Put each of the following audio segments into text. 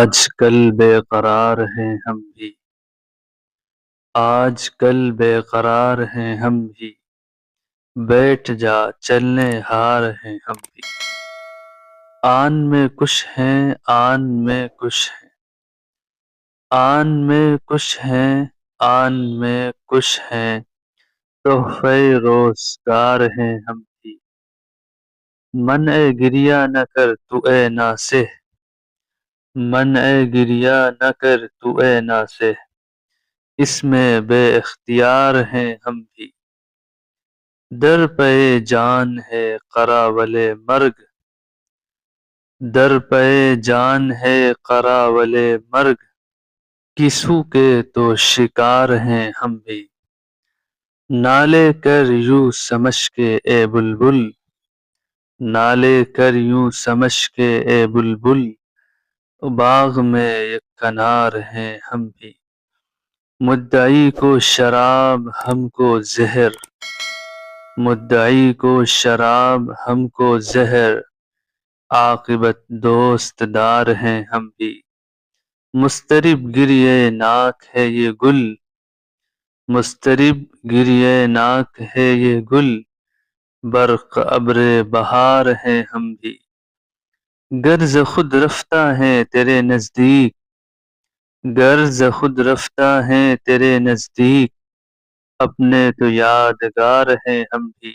آج کل بے قرار ہیں ہم بھی، آج کل بے قرار ہیں ہم بھی، بیٹھ جا چلنے ہار ہیں ہم بھی۔ آن میں کچھ ہیں، آن میں کچھ ہیں، آن میں کچھ ہیں، آن میں کچھ ہیں، تحفہ روزگار ہیں ہم بھی۔ منع گریہ نہ کر تو اے ناصح، منع گریہ نہ کر تو اے ناصح، اس میں بے اختیار ہیں ہم بھی۔ در پہ جان ہے قراول مرگ، در پہ جان ہے قراول مرگ، کسو کے تو شکار ہیں ہم بھی۔ نالے کر یوں سمجھ کے اے بلبل، نالے کر یوں سمجھ کے اے بلبل، باغ میں یک کنار ہیں ہم بھی۔ مدعی کو شراب ہم کو زہر، مدعی کو شراب ہم کو زہر، عاقبت دوست دار ہیں ہم بھی۔ مضطرب گریہ ناک ہے یہ گل، مضطرب گریہ ناک ہے یہ گل، برق ابر بہار ہیں ہم بھی۔ غرض خود رفتہ ہیں تیرے نزدیک، غرض خود رفتہ ہیں تیرے نزدیک، اپنے تو یادگار ہیں ہم بھی۔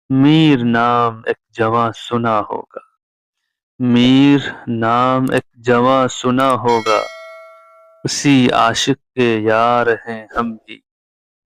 میر نام ایک جواں سنا ہوگا، میر نام ایک جواں سنا ہوگا، اسی عاشق کے یار ہیں ہم بھی۔